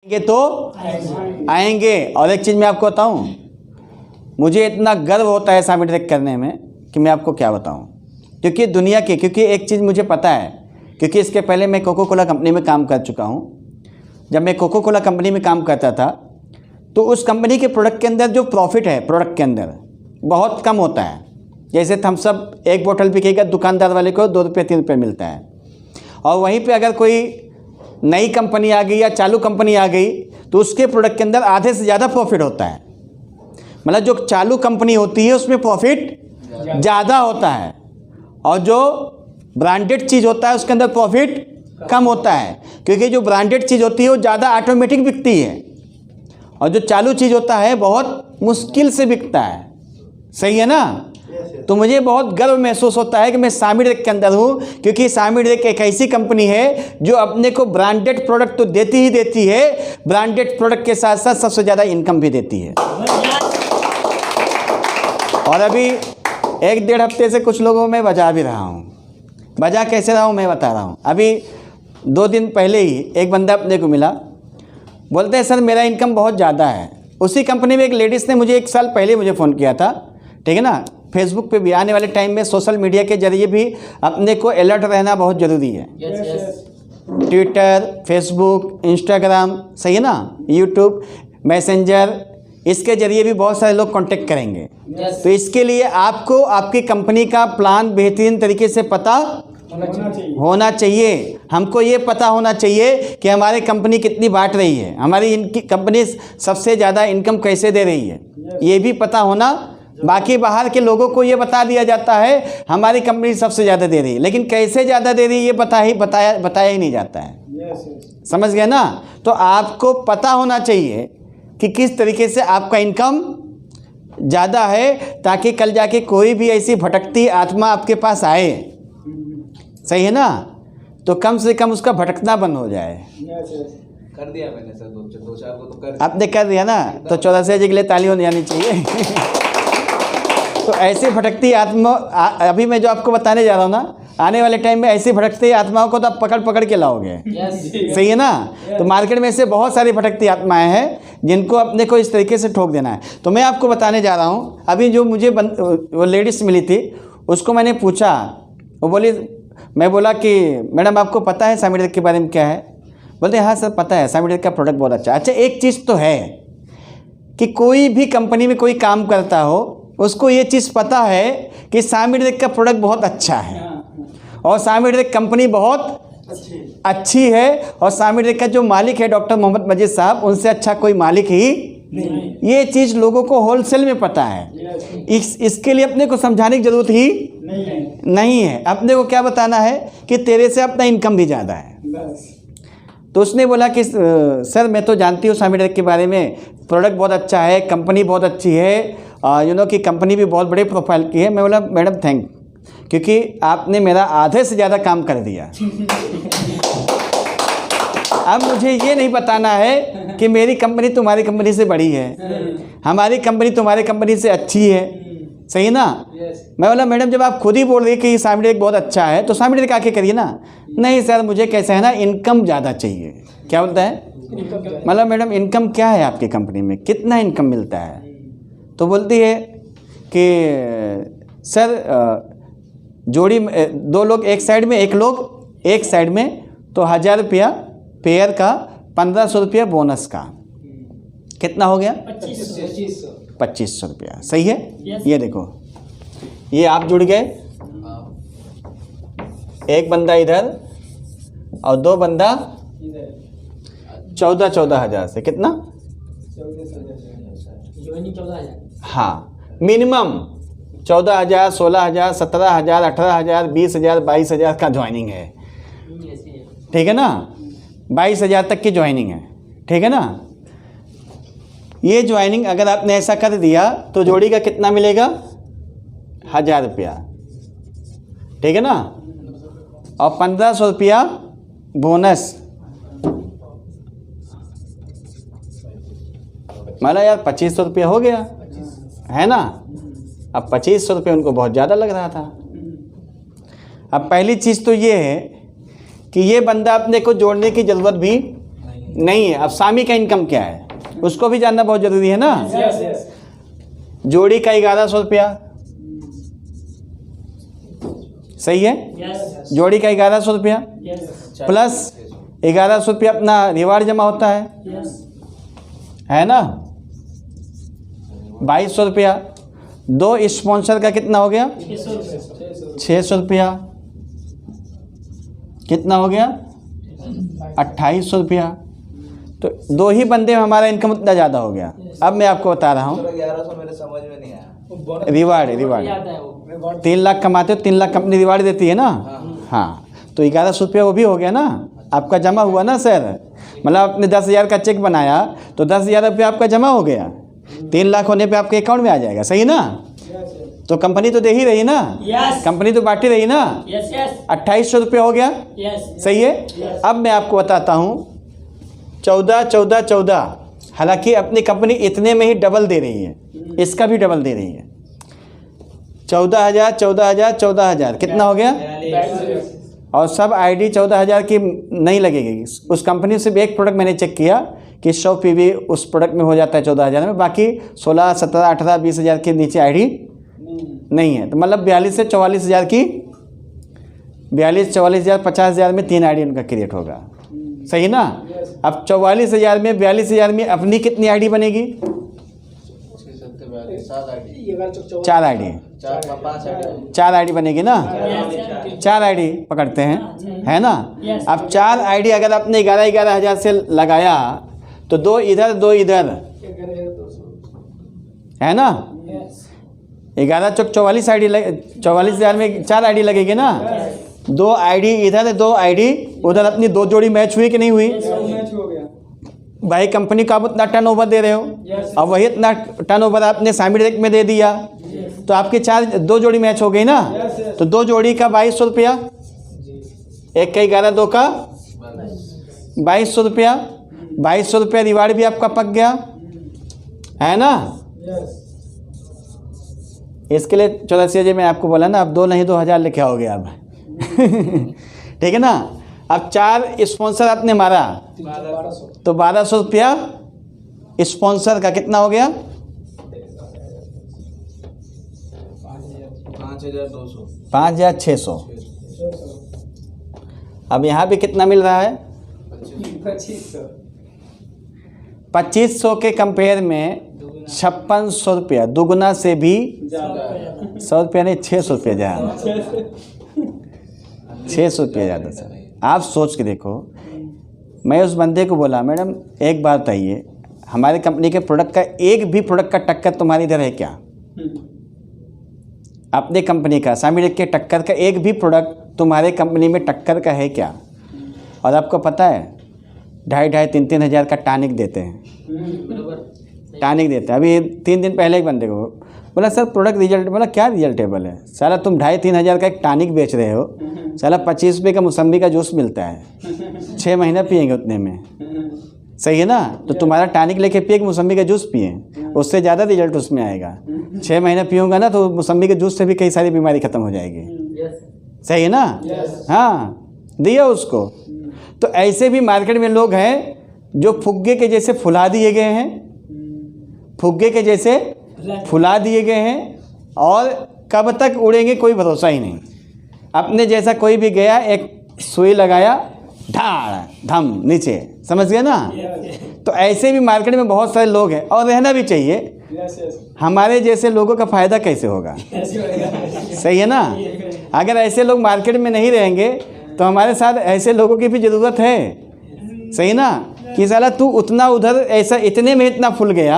ये तो आएंगे। और एक चीज़ मैं आपको बताऊं, मुझे इतना गर्व होता है सामिट रेक करने में कि मैं आपको क्या बताऊं। क्योंकि दुनिया के, क्योंकि एक चीज़ मुझे पता है, क्योंकि इसके पहले मैं कोको कोला कंपनी में काम कर चुका हूं। जब मैं कोको कोला कंपनी में काम करता था तो उस कंपनी के प्रोडक्ट के अंदर जो प्रॉफिट है प्रोडक्ट के अंदर बहुत कम होता है। जैसे थम्स अप एक बोतल बिकेगा, दुकानदार वाले को 2 रुपये 3 रुपये मिलता है। और वहीं पे अगर कोई नई कंपनी आ गई या चालू कंपनी आ गई तो उसके प्रोडक्ट के अंदर आधे से ज़्यादा प्रॉफिट होता है। मतलब जो चालू कंपनी होती है उसमें प्रॉफिट ज़्यादा होता है, और जो ब्रांडेड चीज़ होता है उसके अंदर प्रॉफिट कम होता है। क्योंकि जो ब्रांडेड चीज़ होती है वो ज़्यादा ऑटोमेटिक बिकती है, और जो चालू चीज़ होता है बहुत मुश्किल से बिकता है। सही है ना? तो मुझे बहुत गर्व महसूस होता है कि मैं सामिट रेक के अंदर हूँ, क्योंकि सामिट रेक एक ऐसी कंपनी है जो अपने को ब्रांडेड प्रोडक्ट तो देती ही देती है, ब्रांडेड प्रोडक्ट के साथ साथ सबसे ज़्यादा इनकम भी देती है। और अभी 1-1.5 हफ्ते से कुछ लोगों में बजा भी रहा हूँ। बजा कैसे रहा हूँ मैं बता रहा हूँ। अभी 2 दिन पहले ही एक बंदा अपने को मिला, बोलते हैं सर मेरा इनकम बहुत ज़्यादा है। उसी कंपनी में एक लेडीज़ ने मुझे 1 साल पहले मुझे फ़ोन किया था, ठीक है ना। फेसबुक पे भी आने वाले टाइम में सोशल मीडिया के जरिए भी अपने को अलर्ट रहना बहुत ज़रूरी है। ट्विटर, फेसबुक, इंस्टाग्राम, सही है ना, यूट्यूब, मैसेंजर, इसके जरिए भी बहुत सारे लोग कांटेक्ट करेंगे। तो इसके लिए आपको आपकी कंपनी का प्लान बेहतरीन तरीके से पता होना चाहिए। हमको ये पता होना चाहिए कि हमारी कंपनी कितनी बांट रही है, हमारी इनकी कंपनी सबसे ज़्यादा इनकम कैसे दे रही है, ये भी पता होना। बाकी बाहर के लोगों को ये बता दिया जाता है हमारी कंपनी सबसे ज़्यादा दे रही है, लेकिन कैसे ज़्यादा दे रही है ये बताया ही नहीं जाता है। समझ गए ना? तो आपको पता होना चाहिए कि किस तरीके से आपका इनकम ज़्यादा है, ताकि कल जाके कोई भी ऐसी भटकती आत्मा आपके पास आए, सही है ना, तो कम से कम उसका भटकना बंद हो जाए। कर दिया मैंने सर, 2-4 को तो कर आपने कर दिया ना, तो 84 जी के लिए ताली होनी जानी चाहिए। तो ऐसे भटकती आत्मा अभी मैं जो आपको बताने जा रहा हूँ ना, आने वाले टाइम में ऐसी भटकती आत्माओं को तो आप पकड़ पकड़ के लाओगे। सही है ना? तो मार्केट में ऐसे बहुत सारी भटकती आत्माएं हैं जिनको अपने को इस तरीके से ठोक देना है। तो मैं आपको बताने जा रहा हूँ, अभी जो मुझे वो लेडीज़ मिली थी उसको मैंने पूछा, वो बोली, मैं बोला कि मैडम आपको पता है सामिट रेक के बारे में क्या है? बोलते हाँ सर पता है, सामिट रेक का प्रोडक्ट बहुत अच्छा है। अच्छा एक चीज़ तो है कि कोई भी कंपनी में कोई काम करता हो उसको ये चीज़ पता है कि सामिट रेक का प्रोडक्ट बहुत अच्छा है, और सामिट रेक कंपनी बहुत अच्छी है, और सामिट रेक का जो मालिक है डॉक्टर मोहम्मद मजीद साहब, उनसे अच्छा कोई मालिक ही नहीं। ये चीज़ लोगों को होलसेल में पता है। इसके लिए अपने को समझाने की ज़रूरत ही नहीं है। अपने को क्या बताना है कि तेरे से अपना इनकम भी ज़्यादा है। तो उसने बोला कि सर मैं तो जानती हूँ सामिट रेक के बारे में, प्रोडक्ट बहुत अच्छा है, कंपनी बहुत अच्छी है, कि कंपनी भी बहुत बड़े प्रोफाइल की है। मैं बोला मैडम थैंक, क्योंकि आपने मेरा आधे से ज़्यादा काम कर दिया। अब मुझे ये नहीं बताना है कि मेरी कंपनी तुम्हारी कंपनी से बड़ी है, हमारी कंपनी तुम्हारी कंपनी से अच्छी है, सही ना। मैं बोला मैडम जब आप खुद ही बोल रही कि सामिट रेक बहुत अच्छा है तो सामिट रेक आके करिए ना। नहीं सर मुझे कैसे है ना, इनकम ज़्यादा चाहिए। क्या बोलता है? मतलब मैडम इनकम क्या है आपकी कंपनी में, कितना इनकम मिलता है? तो बोलती है कि सर जोड़ी 2 लोग एक साइड में, 1 लोग एक साइड में, तो 1000 रुपया पेयर का, 1500 रुपया बोनस का, कितना हो गया? 2500 रुपया। सही है? ये देखो, ये आप जुड़ गए, एक बंदा इधर और 2 बंदा 14 हज़ार से, कितना? 14,000। हाँ मिनिमम 14,000, 16,000, 17,000, 18,000, 20,000, 22,000 का ज्वाइनिंग है, ठीक है ना। 22,000 तक की ज्वाइनिंग है, ठीक है ना। ये ज्वाइनिंग अगर आपने ऐसा कर दिया तो जोड़ी का कितना मिलेगा? 1000 रुपया, ठीक है ना, और 1500 रुपया बोनस। मतलब यार 2500 रुपया हो गया, है ना। अब 2500 रुपये उनको बहुत ज़्यादा लग रहा था। अब पहली चीज़ तो ये है कि ये बंदा अपने को जोड़ने की ज़रूरत भी नहीं है। अब सामी का इनकम क्या है उसको भी जानना बहुत ज़रूरी है ना। जोड़ी का 1100 रुपया, सही है। जोड़ी का 1100 रुपया प्लस 1100 रुपया अपना रिवार्ड जमा होता है ना, 2200 रुपया। 2 स्पॉन्सर का कितना हो गया, 600 रुपया। कितना हो गया, 2800 रुपया। तो 2 ही बंदे में हमारा इनकम उतना ज़्यादा हो गया। अब मैं आपको बता रहा हूँ 1100 मेरे समझ में नहीं आया। रिवार्ड 3 लाख कमाते हो, 3 लाख कंपनी रिवार्ड देती है ना। हाँ, तो 1100 रुपया वो भी हो गया ना, आपका जमा हुआ ना सर। मतलब आपने 10,000 का चेक बनाया तो 10,000 रुपया आपका जमा हो गया। 3 लाख होने पे आपके अकाउंट में आ जाएगा, सही ना। तो कंपनी तो दे ही रही ना, कंपनी तो बांट ही रही ना। 2800 रुपया हो गया, सही है। अब मैं आपको बताता हूँ 14, 14, 14। हालांकि अपनी कंपनी इतने में ही डबल दे रही है, इसका भी डबल दे रही है। 14,000, 14,000, 14,000 कितना हो गया। और सब आईडी 14,000 की नहीं लगेगी। उस कंपनी से भी एक प्रोडक्ट मैंने चेक किया कि 100 पीवी उस प्रोडक्ट में हो जाता है 14,000 में, बाकी 16, 17, 18, 20,000 के नीचे आईडी नहीं है। तो मतलब 42 से 44,000 की 42, 44,000, 50,000 में 3 आईडी उनका क्रिएट होगा, सही ना। अब 44,000 में 42,000 में अपनी कितनी आईडी बनेगी, 4 आईडी, 4 आईडी बनेगी ना। 4 आईडी पकड़ते हैं, है ना। अब 4 आईडी अगर आपने 11,000 से लगाया तो 2 इधर 2 इधर, है ना। 11 चौक 44 आईडी, 44,000 में 4 आईडी लगेगी ना। 2 आईडी इधर 2 आईडी उधर, अपनी 2 जोड़ी मैच हुई कि नहीं हुई। भाई कंपनी का आप उतना टर्नओवर दे रहे हो, अब वही इतना टर्नओवर आपने सामी डायरेक्ट में दे दिया तो आपके 2 जोड़ी मैच हो गई ना। तो 2 जोड़ी का 2200 रुपया, एक का 11, 2 का 2200 रुपया। 2200 रुपया रिवार्ड भी आपका पक गया, है ना। इसके लिए 84 मैं आपको बोला ना, अब 2 नहीं 2,000 लिखे आओगे अब ठीक है ना। अब 4 स्पॉन्सर आपने मारा तो 1200 रुपया स्पॉन्सर का कितना हो गया, 5,600। अब यहाँ भी कितना मिल रहा है, 2500 के कंपेयर में 5600 रुपया, दुगुना से भी 100 रुपया नहीं, 600 रुपया ज़्यादा, 600 रुपया ज़्यादा सर। आप सोच के देखो। मैं उस बंदे को बोला, मैडम एक बात बताइए, हमारे कंपनी के प्रोडक्ट का एक भी प्रोडक्ट का टक्कर तुम्हारे इधर है क्या। अपने कंपनी का सामी डायरेक्ट के टक्कर का एक भी प्रोडक्ट तुम्हारे कंपनी में टक्कर का है क्या। और आपको पता है 2,500, 3,000 हज़ार का टॉनिक देते हैं, टॉनिक देते हैं। अभी 3 दिन पहले एक बंदे को बोला, सर प्रोडक्ट रिजल्ट, बोला क्या रिजल्टेबल है साला, तुम 2,500-3 हज़ार का एक टॉनिक बेच रहे हो, साला 25 रुपये का मौसम्बी का जूस मिलता है, 6 महीना पिएंगे उतने में, सही है ना। तो तुम्हारा टॉनिक लेके पिए, मौसम्बी का जूस पिए, उससे ज़्यादा रिजल्ट उसमें आएगा। 6 महीना पियूँगा ना तो मौसम्बी के जूस से भी कई सारी बीमारी ख़त्म हो जाएगी, सही है ना। हाँ, दिया उसको। तो ऐसे भी मार्केट में लोग हैं जो फुग्गे के जैसे फुला दिए गए हैं, फुग्गे के जैसे फुला दिए गए हैं, और कब तक उड़ेंगे कोई भरोसा ही नहीं। अपने जैसा कोई भी गया, एक सुई लगाया, ढाड़ धम नीचे, समझ गए ना। तो ऐसे भी मार्केट में बहुत सारे लोग हैं, और रहना भी चाहिए। हमारे जैसे लोगों का फ़ायदा कैसे होगा, सही है ना। अगर ऐसे लोग मार्केट में नहीं रहेंगे तो हमारे साथ ऐसे लोगों की भी ज़रूरत है, सही ना। कि साला तू उतना उधर ऐसा इतने में इतना फूल गया,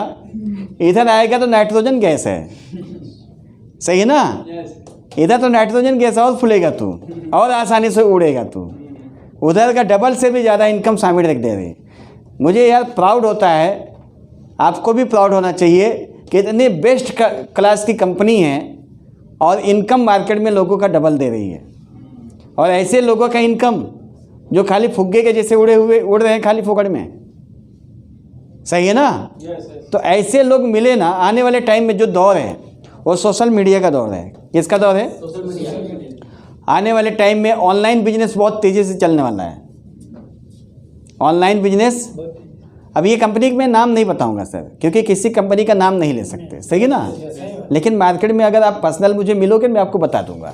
इधर आएगा तो नाइट्रोजन गैस है, सही है ना। इधर तो नाइट्रोजन गैस और फूलेगा तू, और आसानी से उड़ेगा तू। उधर का डबल से भी ज़्यादा इनकम सामी डायरेक्ट दे रही। मुझे यार प्राउड होता है, आपको भी प्राउड होना चाहिए कि इतनी बेस्ट क्लास की कंपनी है और इनकम मार्केट में लोगों का डबल दे रही है। और ऐसे लोगों का इनकम जो खाली फुग्गे के जैसे उड़ रहे हैं खाली फोकट में, सही है ना। तो ऐसे लोग मिले ना, आने वाले टाइम में जो दौर है वो सोशल मीडिया का दौर है। किसका दौर है, सोशल मीडिया। आने वाले टाइम में ऑनलाइन बिजनेस बहुत तेज़ी से चलने वाला है। Online business. अब ये कंपनी में नाम नहीं बताऊंगा सर, क्योंकि किसी कंपनी का नाम नहीं ले सकते, सही है ना। लेकिन मार्केट में अगर आप पर्सनल मुझे मिलोगे मैं आपको बता दूंगा,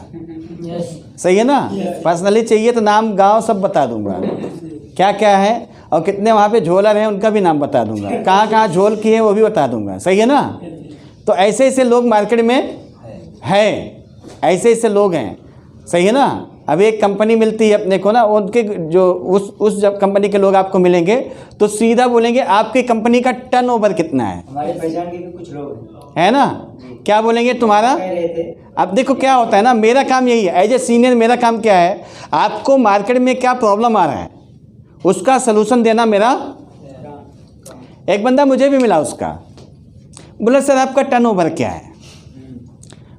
सही है ना। पर्सनली चाहिए तो नाम गांव सब बता दूंगा, क्या क्या है और कितने वहाँ पे झोलर हैं उनका भी नाम बता दूंगा, कहाँ कहाँ झोल की है वो भी बता दूंगा, सही है ना। तो ऐसे ऐसे लोग मार्केट में हैं, ऐसे ऐसे लोग हैं, सही है ना। अब एक कंपनी मिलती है अपने को ना, उनके जो उस जब कंपनी के लोग आपको मिलेंगे तो सीधा बोलेंगे आपकी कंपनी का टर्नओवर कितना है। हमारे पहचान के भी कुछ लोग है ना, क्या बोलेंगे तुम्हारा। कह रहे थे अब देखो क्या होता है ना, मेरा काम यही है एज ए सीनियर, मेरा काम क्या है, आपको मार्केट में क्या प्रॉब्लम आ रहा है उसका सलूशन देना मेरा। एक बंदा मुझे भी मिला, उसका बोला सर आपका टर्नओवर क्या है।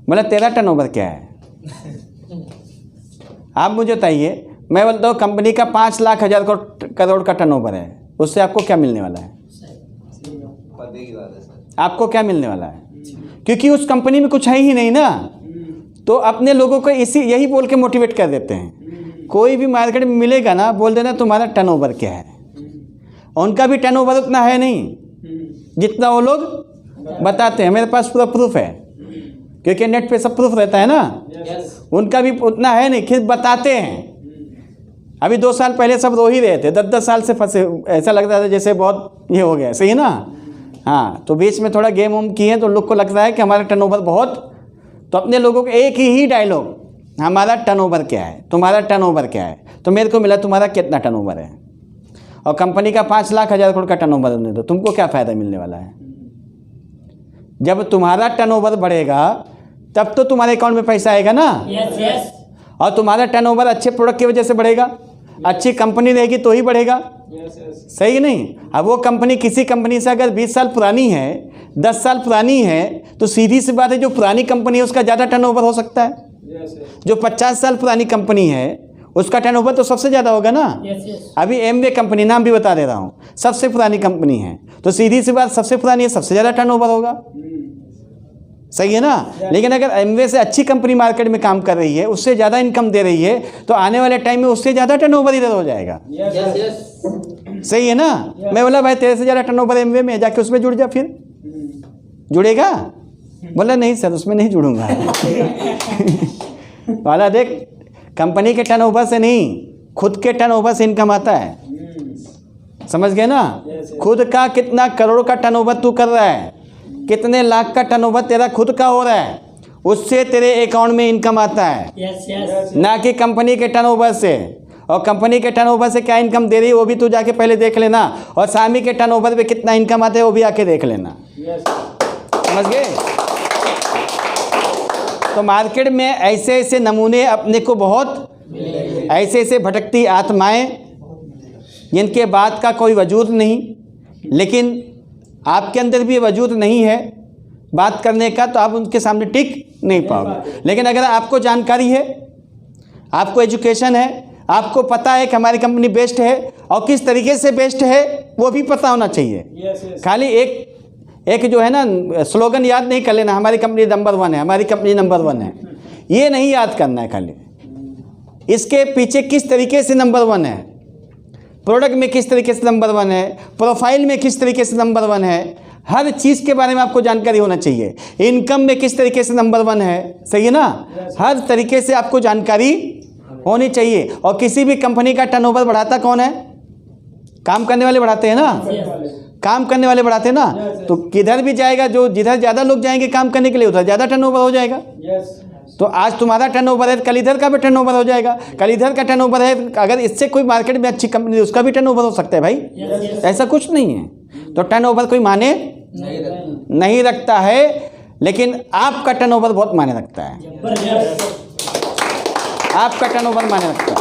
बोला तेरा टर्नओवर क्या है, आप मुझे बताइए। मैं बोलता हूँ कंपनी का 5 लाख हज़ार करोड़ का टर्नओवर है, उससे आपको क्या मिलने वाला है। पते की बात है सर। आपको क्या मिलने वाला है, क्योंकि उस कंपनी में कुछ है ही नहीं ना। तो अपने लोगों को यही बोल के मोटिवेट कर देते हैं। कोई भी मार्केट में मिलेगा ना, बोल देना तुम्हारा टर्नओवर क्या है। उनका भी टर्नओवर उतना है नहीं जितना वो लोग बताते हैं। मेरे पास पूरा प्रूफ है, क्योंकि नेट पे सब प्रूफ रहता है ना। उनका भी उतना है नहीं, खुद बताते हैं। अभी 2 साल पहले सब रो ही रहे थे, 10-10 साल से फंसे, ऐसा लग रहा था जैसे बहुत ये हो गया, सही है ना। हाँ, तो बीच में थोड़ा गेम वूम किए तो लोग को लगता है कि हमारा टर्नओवर बहुत। तो अपने लोगों को एक ही डायलॉग, हमारा टर्नओवर क्या है, तुम्हारा टर्नओवर क्या है। तो मेरे को मिला तुम्हारा कितना टर्नओवर है, और कंपनी का 5 लाख हज़ार करोड़ का टर्नओवर दे दो, तुमको क्या फ़ायदा मिलने वाला है। जब तुम्हारा टर्नओवर बढ़ेगा तब तो तुम्हारे अकाउंट में पैसा आएगा ना। और तुम्हारा टर्नओवर अच्छे प्रोडक्ट की वजह से बढ़ेगा, अच्छी कंपनी रहेगी तो ही बढ़ेगा, सही है नहीं। अब वो कंपनी किसी कंपनी से अगर 20 साल पुरानी है, 10 साल पुरानी है, तो सीधी सी बात है जो पुरानी कंपनी है उसका ज़्यादा टर्नओवर हो सकता है। जो 50 साल पुरानी कंपनी है उसका टर्नओवर तो सबसे ज़्यादा होगा ना। अभी एमवे कंपनी, नाम भी बता दे रहा हूँ, सबसे पुरानी कंपनी है, तो सीधी सी बात सबसे पुरानी है, सबसे ज़्यादा टर्नओवर होगा, सही है ना। लेकिन अगर एमवे से अच्छी कंपनी मार्केट में काम कर रही है, उससे ज़्यादा इनकम दे रही है, तो आने वाले टाइम में उससे ज़्यादा टर्नओवर इधर हो जाएगा, सही है ना। मैं बोला भाई तेरे से ज़्यादा टर्नओवर एमवे में, जाके उसमें जुड़ जा, फिर जुड़ेगा। बोला नहीं सर उसमें नहीं जुड़ूंगा। वाला देख, कंपनी के टर्नओवर से नहीं, खुद के टर्नओवर से इनकम आता है, समझ गए ना। खुद का कितना करोड़ का टर्नओवर तू कर रहा है, कितने लाख का टर्नओवर तेरा खुद का हो रहा है, उससे तेरे अकाउंट में इनकम आता है, ना कि कंपनी के टर्नओवर से। और कंपनी के टर्नओवर से क्या इनकम दे रही है वो भी तू जाके पहले देख लेना, और सामी के टर्नओवर पे कितना इनकम आता है वो भी आके देख लेना, समझ गए। तो मार्केट में ऐसे ऐसे नमूने अपने को बहुत, ऐसे ऐसे भटकती आत्माएं जिनके बात का कोई वजूद नहीं, लेकिन आपके अंदर भी वजूद नहीं है बात करने का, तो आप उनके सामने टिक नहीं पाओगे। लेकिन अगर आपको जानकारी है, आपको एजुकेशन है, आपको पता है कि हमारी कंपनी बेस्ट है, और किस तरीके से बेस्ट है वो भी पता होना चाहिए। खाली एक जो है ना स्लोगन याद नहीं कर लेना, हमारी कंपनी नंबर 1 है, हमारी कंपनी नंबर 1 है, ये नहीं याद करना है। खाली इसके पीछे किस तरीके से नंबर 1 है, प्रोडक्ट में किस तरीके से नंबर 1 है, प्रोफाइल में किस तरीके से नंबर 1 है, हर चीज़ के बारे में आपको जानकारी होना चाहिए। इनकम में किस तरीके से नंबर 1 है, सही है ना। हर तरीके से आपको जानकारी होनी चाहिए। और किसी भी कंपनी का टर्नओवर बढ़ाता कौन है, काम करने वाले बढ़ाते हैं ना, काम करने वाले बढ़ाते हैं ना। तो किधर भी जाएगा, जो जिधर ज़्यादा लोग जाएंगे काम करने के लिए उधर ज़्यादा टर्नओवर हो जाएगा। तो आज तुम्हारा टर्नओवर है, कल इधर का भी टर्नओवर हो जाएगा, कल इधर का टर्नओवर है, अगर इससे कोई मार्केट में अच्छी कंपनी है उसका भी टर्नओवर हो सकता है भाई। ऐसा कुछ नहीं है। तो टर्नओवर कोई माने नहीं रखता है, लेकिन आपका टर्नओवर बहुत माने रखता है, आपका टर्नओवर माने रखता है।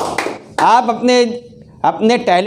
आप अपने टैलेंट